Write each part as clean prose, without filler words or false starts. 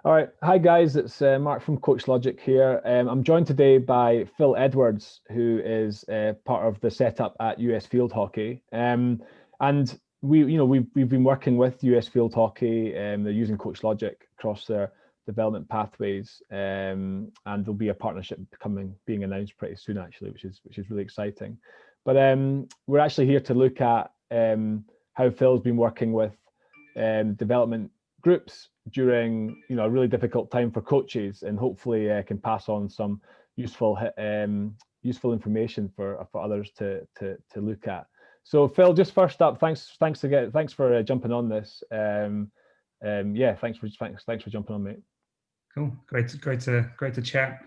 All right. Hi, guys. It's Mark from Coach Logic here. I'm joined today by Phil Edwards, who is part of the setup at US Field Hockey. And we've been working with US Field Hockey. They're using Coach Logic across their development pathways, and there'll be a partnership being announced pretty soon, actually, which is really exciting. But we're actually here to look at how Phil's been working with development groups during a really difficult time for coaches, and hopefully can pass on some useful information for others to look at. So Phil, just first up, thanks for jumping on this. Thanks for jumping on, mate. Cool, great to chat.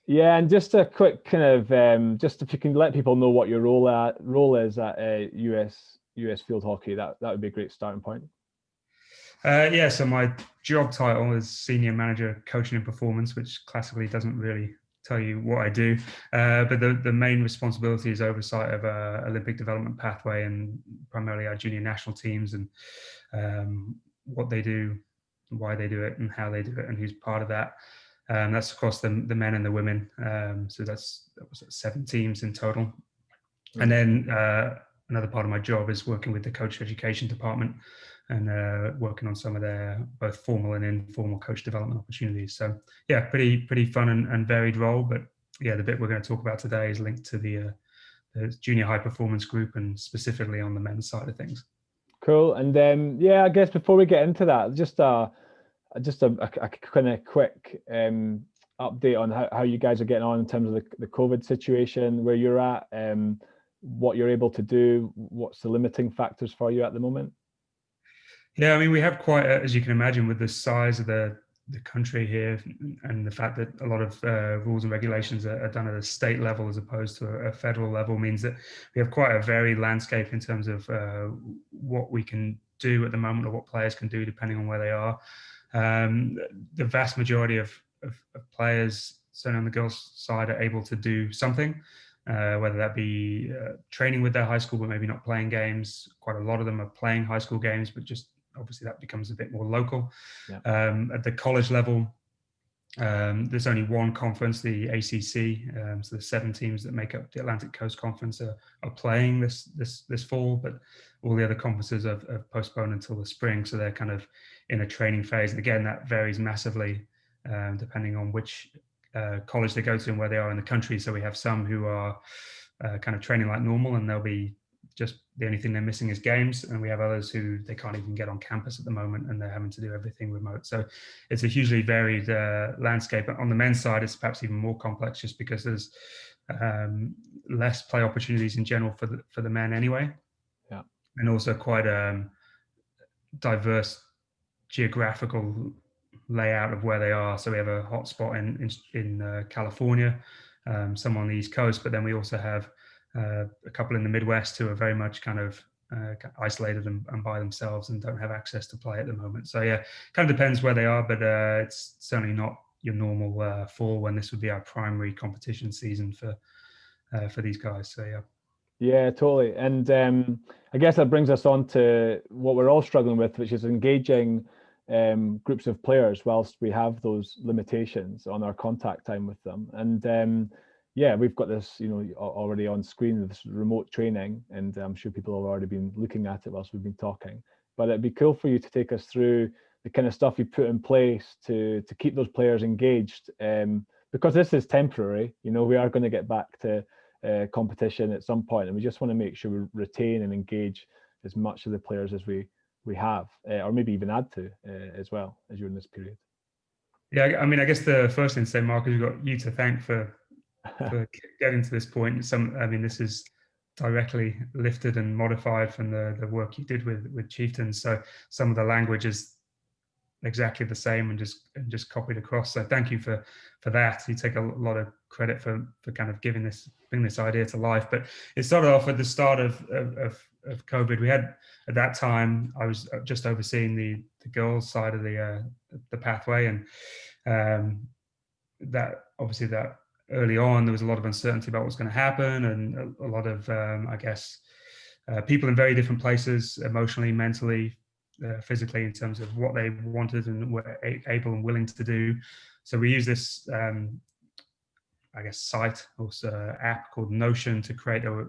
Yeah, and just a quick kind of just if you can let people know what your role is at US Field Hockey, that would be a great starting point. So my job title is Senior Manager Coaching and Performance, which classically doesn't really tell you what I do, but the main responsibility is oversight of Olympic development pathway and primarily our junior national teams, and what they do, why they do it, and how they do it, and who's part of that. That's across the men and the women, so that's 7 teams in total. And then another part of my job is working with the coach education department and working on some of their both formal and informal coach development opportunities. So yeah, pretty fun and varied role. But yeah, the bit we're going to talk about today is linked to the junior high performance group, and specifically on the men's side of things. Cool. And I guess before we get into that, just a kind of quick update on how you guys are getting on in terms of the COVID situation, where you're at, what you're able to do, what's the limiting factors for you at the moment? Yeah, I mean, we have quite, as you can imagine, with the size of the country here, and the fact that a lot of rules and regulations are done at a state level as opposed to a federal level, means that we have quite a varied landscape in terms of what we can do at the moment, or what players can do depending on where they are. The vast majority of players, certainly on the girls' side, are able to do something, whether that be training with their high school, but maybe not playing games. Quite a lot of them are playing high school games, but just obviously that becomes a bit more local. Yeah. At the college level, there's only one conference, the ACC. So the 7 teams that make up the Atlantic Coast Conference are playing this fall, but all the other conferences have postponed until the spring. So they're kind of in a training phase. And again, that varies massively depending on which college they go to and where they are in the country. So we have some who are kind of training like normal, and they'll be just the only thing they're missing is games, and we have others who they can't even get on campus at the moment, and they're having to do everything remote. So it's a hugely varied landscape. On the men's side, it's perhaps even more complex, just because there's less play opportunities in general for the men anyway. Yeah, and also quite a diverse geographical layout of where they are. So we have a hotspot in California, some on the East Coast, but then we also have a couple in the Midwest who are very much kind of isolated and by themselves and don't have access to play at the moment. So yeah, kind of depends where they are, but it's certainly not your normal fall, when this would be our primary competition season for these guys. So yeah. Yeah, totally. And I guess that brings us on to what we're all struggling with, which is engaging groups of players whilst we have those limitations on our contact time with them. And we've got this, already on screen, this remote training, and I'm sure people have already been looking at it whilst we've been talking. But it'd be cool for you to take us through the kind of stuff you put in place to keep those players engaged, because this is temporary. We are going to get back to competition at some point, and we just want to make sure we retain and engage as much of the players as we have, or maybe even add to as well as you're in this period. Yeah, I mean, I guess the first thing to say, Mark, is we've got you to thank for getting to this point. This is directly lifted and modified from the work you did with Chieftains. So some of the language is exactly the same and just copied across. So thank you for that. You take a lot of credit for kind of bringing this idea to life. But it started off at the start of COVID. We had, at that time, I was just overseeing the girls' side of the pathway, and that obviously that early on there was a lot of uncertainty about what's going to happen, and a lot of people in very different places, emotionally, mentally, physically in terms of what they wanted and were able and willing to do. So we use this, I guess, site or app called Notion to create a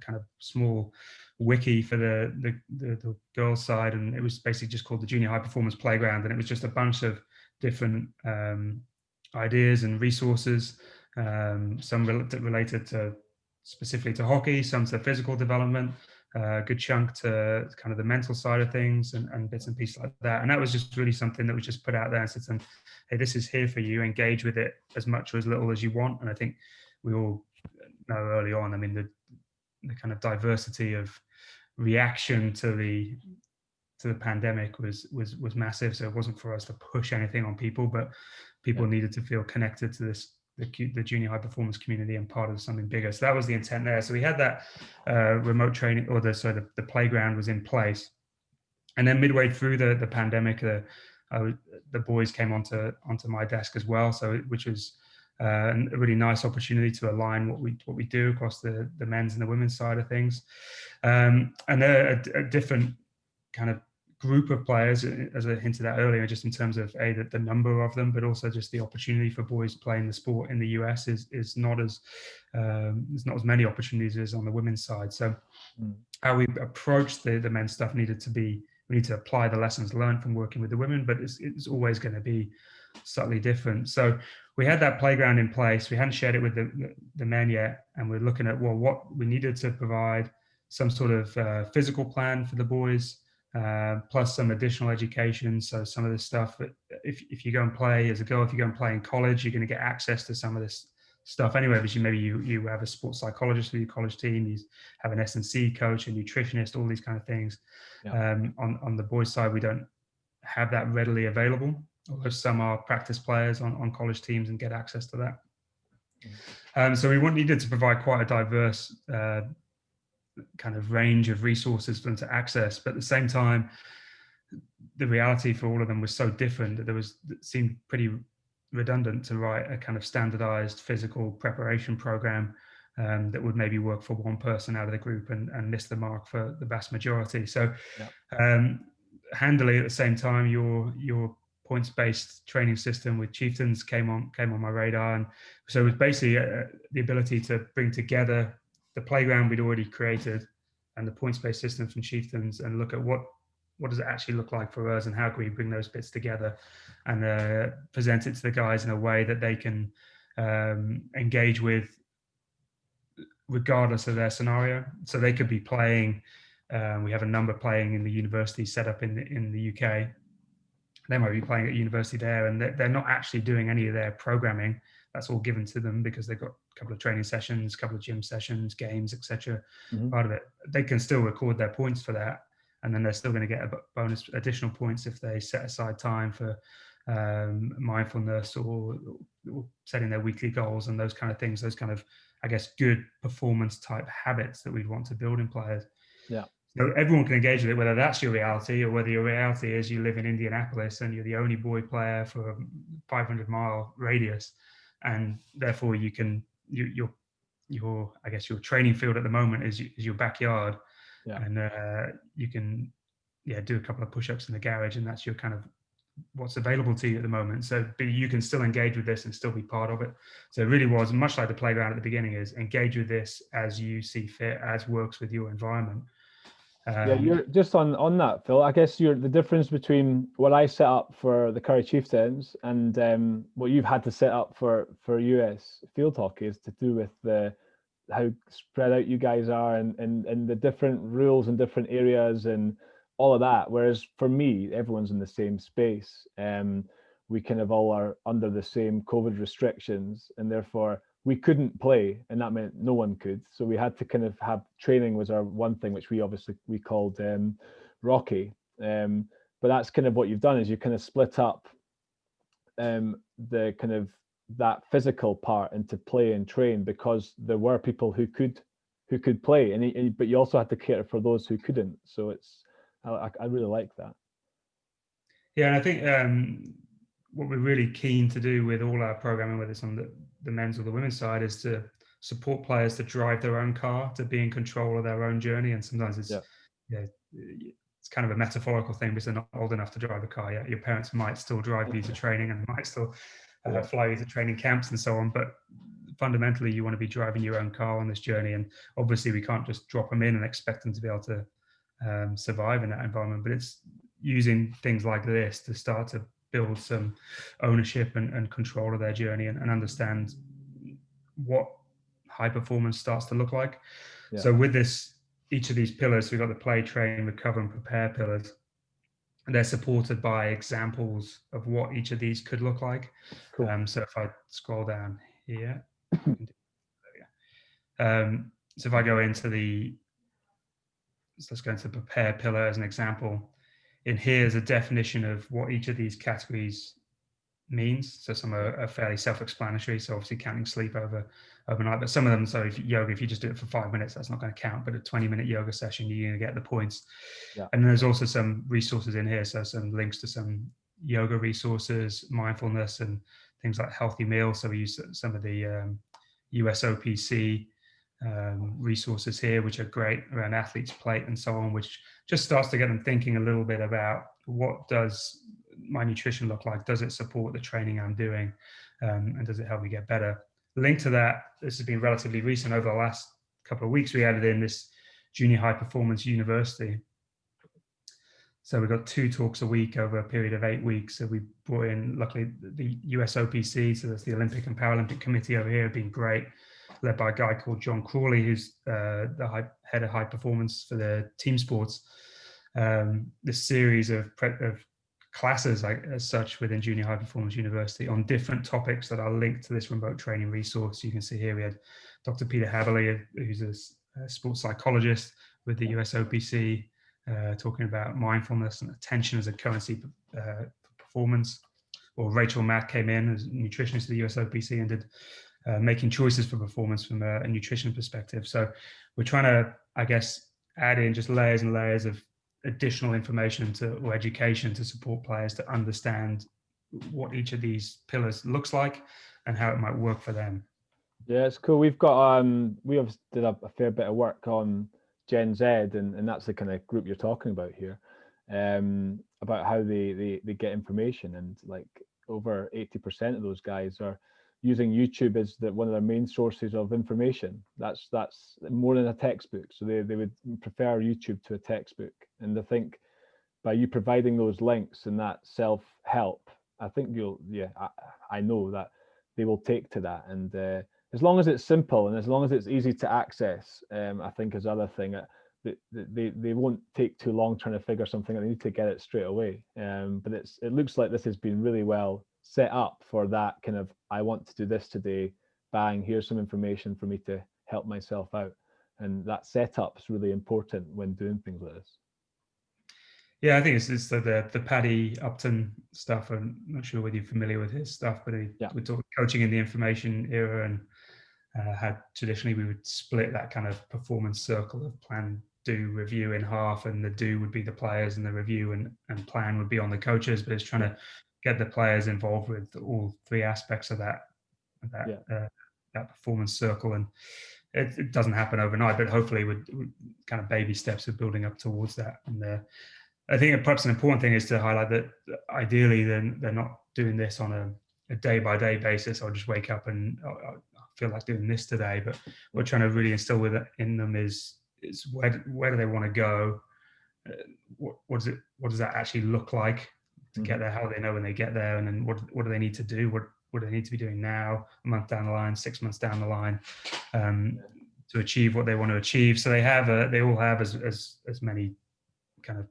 kind of small wiki for the girls' side, and it was basically just called the Junior High Performance Playground, and it was just a bunch of different ideas and resources, some related to specifically to hockey, some to physical development, a good chunk to kind of the mental side of things, and bits and pieces like that. And that was just really something that we just put out there and said, hey, this is here for you, engage with it as much or as little as you want. And I think we all know early on, I mean, the kind of diversity of reaction to the pandemic was massive. So it wasn't for us to push anything on people, but people needed to feel connected to the junior high performance community and part of something bigger. So that was the intent there. So we had that remote training, or the playground was in place. And then midway through the pandemic, the boys came onto my desk as well. So which was a really nice opportunity to align what we do across the men's and the women's side of things. And they're a different kind of group of players, as I hinted at earlier, just in terms of the number of them, but also just the opportunity for boys playing the sport in the US is not as there's not as many opportunities as on the women's side. So how we approach the men's stuff needed to be, we need to apply the lessons learned from working with the women, but it's always going to be slightly different. So we had that playground in place. We hadn't shared it with the men yet, and we're looking at what we needed to provide some sort of physical plan for the boys. Plus some additional education. So some of this stuff, if you go and play as a girl, if you go and play in college, you're going to get access to some of this stuff anyway, because maybe you have a sports psychologist for your college team, you have an S&C coach, a nutritionist, all these kind of things. On the boys' side, we don't have that readily available, although some are practice players on college teams and get access to that. So we needed to provide quite a diverse kind of range of resources for them to access, but at the same time, the reality for all of them was so different that it seemed pretty redundant to write a kind of standardized physical preparation program that would maybe work for one person out of the group and miss the mark for the vast majority. So handily at the same time, your points-based training system with Chieftains came on my radar, and so it was basically the ability to bring together the playground we'd already created and the points-based system from Chieftains, and look at what does it actually look like for us, and how can we bring those bits together and present it to the guys in a way that they can engage with regardless of their scenario. So they could be playing, we have a number playing in the university set up in the UK. They might be playing at university there, and they're not actually doing any of their programming. That's all given to them because they've got a couple of training sessions, a couple of gym sessions, games, etc. Part of it. They can still record their points for that, and then they're still going to get a bonus additional points if they set aside time for mindfulness or setting their weekly goals and those kind of things. Those kind of, I guess, good performance type habits that we'd want to build in players. Yeah. So everyone can engage with it, whether that's your reality or whether your reality is you live in Indianapolis and you're the only boy player for a 500-mile radius, and therefore you can your I guess your training field at the moment is your backyard, and you can do a couple of push-ups in the garage, and that's your kind of what's available to you at the moment. So but you can still engage with this and still be part of it. So it really was much like the playground at the beginning, is engage with this as you see fit, as works with your environment. You're just on that, Phil. I guess the difference between what I set up for the Curry Chieftains and what you've had to set up for US field hockey is to do with how spread out you guys are and the different rules in different areas and all of that. Whereas for me, everyone's in the same space. We kind of all are under the same COVID restrictions, and therefore we couldn't play, and that meant no one could. So we had to kind of have training was our one thing, which we called Rocky. But that's kind of what you've done, is you kind of split up the kind of that physical part into play and train, because there were people who could play, but you also had to cater for those who couldn't. So I really like that. Yeah, and I think what we're really keen to do with all our programming, whether it's on the men's or the women's side, is to support players to drive their own car, to be in control of their own journey. And sometimes it's it's kind of a metaphorical thing because they're not old enough to drive a car yet. Your parents might still drive you to training and might still fly you to training camps and so on. But fundamentally, you want to be driving your own car on this journey. And obviously, we can't just drop them in and expect them to be able to survive in that environment. But it's using things like this to start to build some ownership and control of their journey and understand what high performance starts to look like. Yeah. So with this, each of these pillars, we've got the play, train, recover, and prepare pillars. And they're supported by examples of what each of these could look like. Cool. So if I scroll down here, so if I go into let's go into the prepare pillar as an example. In here is a definition of what each of these categories means. So some are fairly self-explanatory. So obviously counting sleep overnight, but some of them, so if yoga, if you just do it for 5 minutes, that's not going to count, but a 20-minute yoga session, you're going to get the points. Yeah. And there's also some resources in here. So some links to some yoga resources, mindfulness, and things like healthy meals. So we use some of the USOPC resources here, which are great around athlete's plate and so on, which just starts to get them thinking a little bit about what does my nutrition look like? Does it support the training I'm doing? And does it help me get better? Linked to that, this has been relatively recent. Over the last couple of weeks, we added in this Junior High Performance University. So we've got 2 talks a week over a period of 8 weeks. So we brought in, luckily, the USOPC, so that's the Olympic and Paralympic Committee over here, have been great, led by a guy called John Crawley, who's the head of high performance for the team sports. This series of classes as such within Junior High Performance University on different topics that are linked to this remote training resource. You can see here we had Dr. Peter Haberle, who's a sports psychologist with the USOPC, talking about mindfulness and attention as a currency for performance. Or Rachel Mack came in as a nutritionist at the USOPC and did making choices for performance from a nutrition perspective. So we're trying to, I guess, add in just layers and layers of additional information or education to support players to understand what each of these pillars looks like and how it might work for them. Yeah, it's cool. We've got we have did a fair bit of work on Gen Z, and that's the kind of group you're talking about here, about how they get information, and like over 80% of those guys are using YouTube as one of their main sources of information. That's more than a textbook. So they would prefer YouTube to a textbook. And I think by you providing those links and that self-help, I think I know that they will take to that. And as long as it's simple and as long as it's easy to access, I think is the other thing. They won't take too long trying to figure something out. They need to get it straight away. But it looks like this has been really well set up for that kind of, I want to do this today, bang, here's some information for me to help myself out. And that setup is really important when doing things like this. Yeah, I think it's the Paddy Upton stuff. I'm not sure whether you're familiar with his stuff, but we talk coaching in the information era, and how traditionally we would split that kind of performance circle of plan, do, review in half, and the do would be the players and the review and plan would be on the coaches. But it's trying to get the players involved with all 3 aspects of that performance circle. And it doesn't happen overnight, but hopefully with kind of baby steps of building up towards that. And I think perhaps an important thing is to highlight that ideally they're not doing this on a day-by-day basis. I'll just wake up and I feel like doing this today. But we're trying to really instill in them is where do they want to go? What does that actually look like to get there? How do they know when they get there? And then what do they need to do? What do they need to be doing now, a month down the line, 6 months down the line, to achieve what they want to achieve? So they all have as many kind of,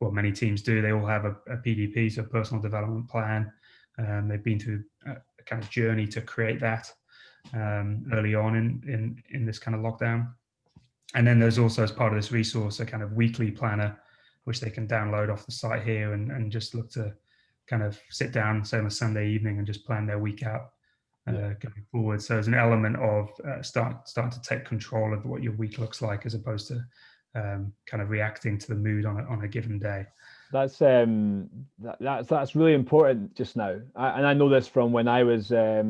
well, many teams do. They all have a PDP, so personal development plan. They've been through a kind of journey to create that early on in this kind of lockdown. And then there's also, as part of this resource, a kind of weekly planner, which they can download off the site here and just look to kind of sit down, say on a Sunday evening, and just plan their week out going forward. So there's an element of starting to take control of what your week looks like, as opposed to kind of reacting to the mood on a given day. That's really important just now. And I know this from when I was at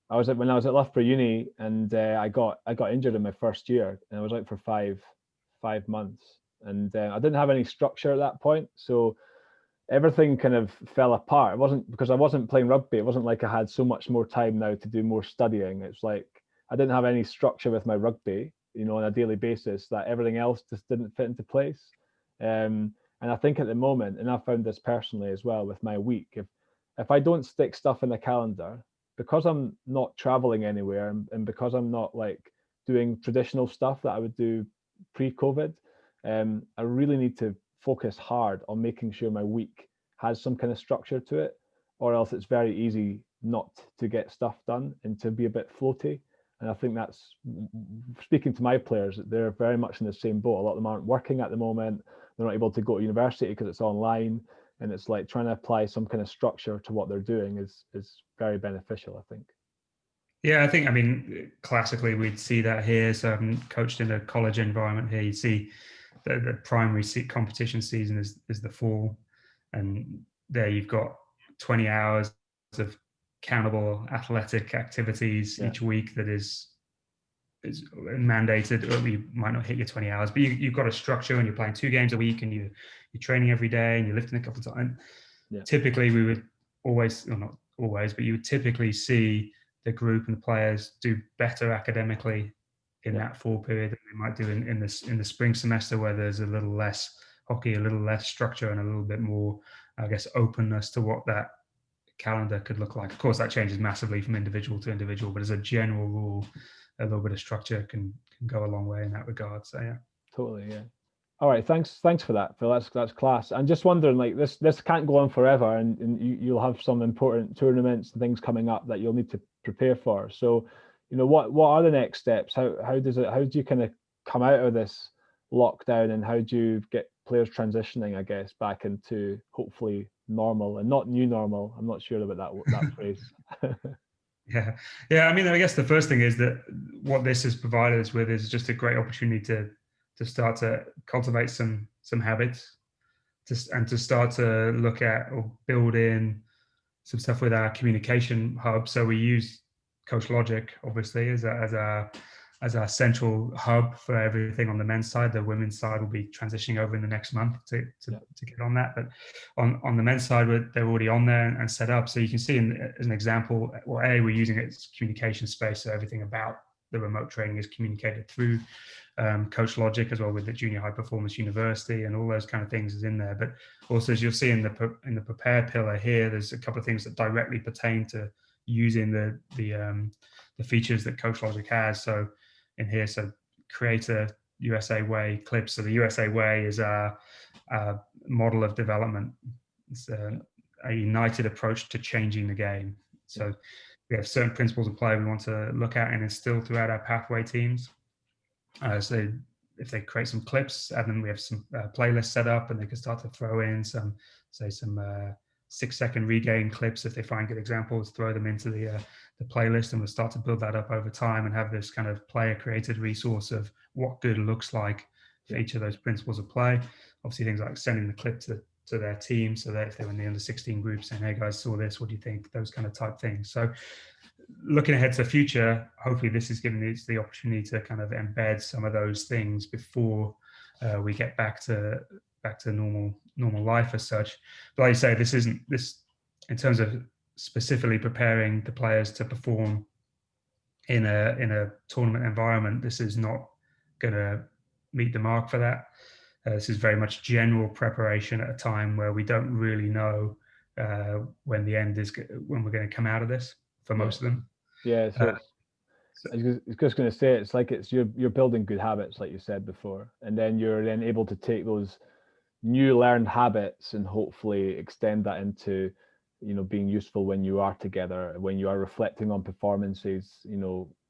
Loughborough Uni, and I got injured in my first year, and I was out for five months. and I didn't have any structure at that point, so everything kind of fell apart. It wasn't because I wasn't playing rugby. It wasn't like I had so much more time now to do more studying. It's like I didn't have any structure with my rugby, on a daily basis, that everything else just didn't fit into place. And I think at the moment, and I found this personally as well with my week, if I don't stick stuff in the calendar, because I'm not traveling anywhere, and because I'm not like doing traditional stuff that I would do pre-COVID, I really need to focus hard on making sure my week has some kind of structure to it, or else it's very easy not to get stuff done and to be a bit floaty. And I think that's, speaking to my players, they're very much in the same boat. A lot of them aren't working at the moment. They're not able to go to university because it's online, and it's like trying to apply some kind of structure to what they're doing is very beneficial, I think. Yeah, I mean, classically we'd see that here. So I'm coached in a college environment here. You see the primary competition season is the fall, and there you've got 20 hours of countable athletic activities each week that is mandated. Or you might not hit your 20 hours, but you've got a structure, and you're playing 2 games a week, and you're training every day, and you're lifting a couple of times. Typically we would always, or not always, but you would typically see the group and the players do better academically in that fall period than they might do in the spring semester, where there's a little less hockey, a little less structure, and a little bit more, I guess, openness to what that calendar could look like. Of course, that changes massively from individual to individual, but as a general rule, a little bit of structure can go a long way in that regard. So yeah, totally, yeah. All right, thanks for that, Phil. That's class. I'm just wondering, like, this can't go on forever, and you'll have some important tournaments and things coming up that you'll need to prepare for. So, what are the next steps? How do you kind of come out of this lockdown, and how do you get players transitioning, I guess, back into hopefully normal and not new normal? I'm not sure about that phrase. Yeah. I mean, I guess the first thing is that what this has provided us with is just a great opportunity to start to cultivate some habits, and to start to look at or build in some stuff with our communication hub. So we use CoachLogic, obviously, as our central hub for everything on the men's side. The women's side will be transitioning over in the next month to get on that. But on the men's side, they're already on there and set up. So you can see as an example, we're using it as communication space. So everything about the remote training is communicated through CoachLogic, as well with the Junior High Performance University, and all those kind of things is in there. But also, as you'll see in the prepare pillar here, there's a couple of things that directly pertain to using the features that CoachLogic has. So in here, so create a USA Way clip. So the USA Way is a model of development. It's a united approach to changing the game. So we have certain principles of play we want to look at and instill throughout our pathway teams. So if they create some clips, and then we have some playlists set up, and they can start to throw in some 6-second regain clips. If they find good examples, throw them into the playlist, and we'll start to build that up over time and have this kind of player created resource of what good looks like for each of those principles of play. Obviously, things like sending the clip to their team, so that if they're in the under 16 group, saying, "Hey guys, saw this, what do you think?" Those kind of type things. So looking ahead to the future, hopefully this is giving us the opportunity to kind of embed some of those things before we get back to normal life as such. But like you say, this in terms of specifically preparing the players to perform in a tournament environment, this is not going to meet the mark for that. This is very much general preparation at a time where we don't really know when the end is, when we're going to come out of this for most of them. Yeah, so I was just going to say, it's like you're building good habits, like you said before, and then you're able to take those new learned habits and hopefully extend that into being useful when you are together, when you are reflecting on performances,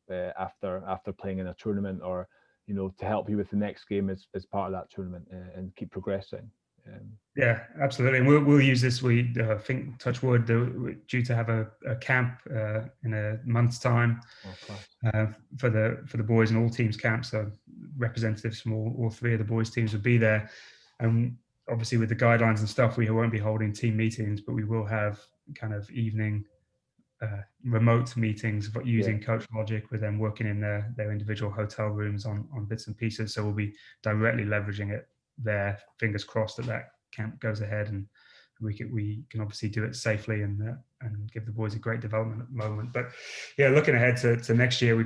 after playing in a tournament, or to help you with the next game as part of that tournament, and keep progressing. Yeah, absolutely. And we'll use this. We think, touch wood, we're due to have a camp in a month's time for the boys and all teams camp. So representatives from all 3 of the boys teams will be there. And obviously with the guidelines and stuff, we won't be holding team meetings, but we will have kind of evening remote meetings using CoachLogic, with them working in their individual hotel rooms on bits and pieces. So we'll be directly leveraging it there. Fingers crossed that camp goes ahead, and we can obviously do it safely and give the boys a great development moment. But yeah, looking ahead to next year,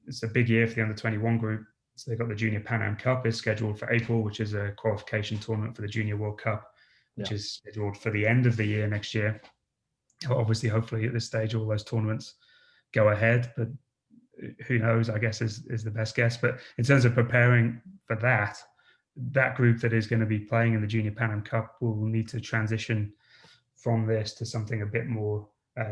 it's a big year for the under-21 group. So they've got the Junior Pan Am Cup is scheduled for April, which is a qualification tournament for the Junior World Cup, which is scheduled for the end of the year next year. Obviously, hopefully at this stage, all those tournaments go ahead, but who knows, I guess is the best guess. But in terms of preparing for that group that is going to be playing in the Junior Pan Am Cup will need to transition from this to something a bit more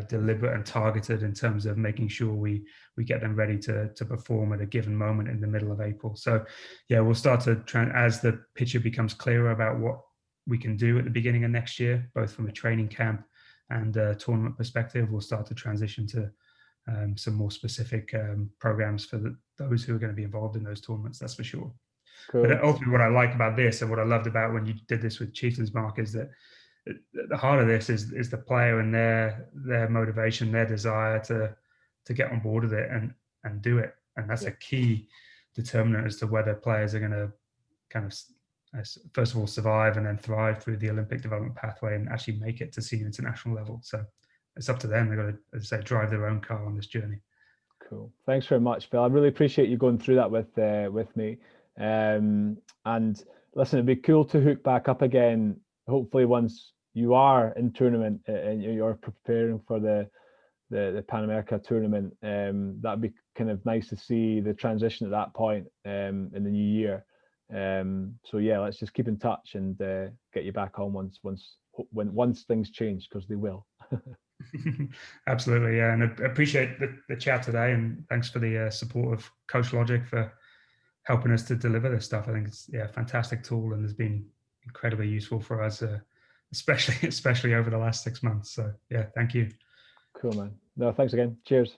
deliberate and targeted in terms of making sure we get them ready to perform at a given moment in the middle of April. So yeah, we'll start to as the picture becomes clearer about what we can do at the beginning of next year, both from a training camp and a tournament perspective, we'll start to transition to some more specific programs for those who are going to be involved in those tournaments, that's for sure. Cool. But ultimately what I like about this, and what I loved about when you did this with Chieftains, Mark, is that the heart of this is the player and their motivation, their desire to get on board with it and do it. And that's a key determinant as to whether players are going to kind of, first of all, survive and then thrive through the Olympic development pathway and actually make it to senior international level. So it's up to them. They've got to, as I say, drive their own car on this journey. Cool. Thanks very much, Phil. I really appreciate you going through that with me. And listen, it'd be cool to hook back up again, hopefully once you are in tournament and you're preparing for the Pan America tournament. That'd be kind of nice to see the transition at that point in the new year. So yeah, let's just keep in touch and get you back on once things change, because they will. Absolutely, yeah, and I appreciate the chat today, and thanks for the support of Coach Logic for helping us to deliver this stuff. I think it's a fantastic tool and has been incredibly useful for us, especially over the last 6 months. So yeah, thank you. Cool, man. No, thanks again. Cheers.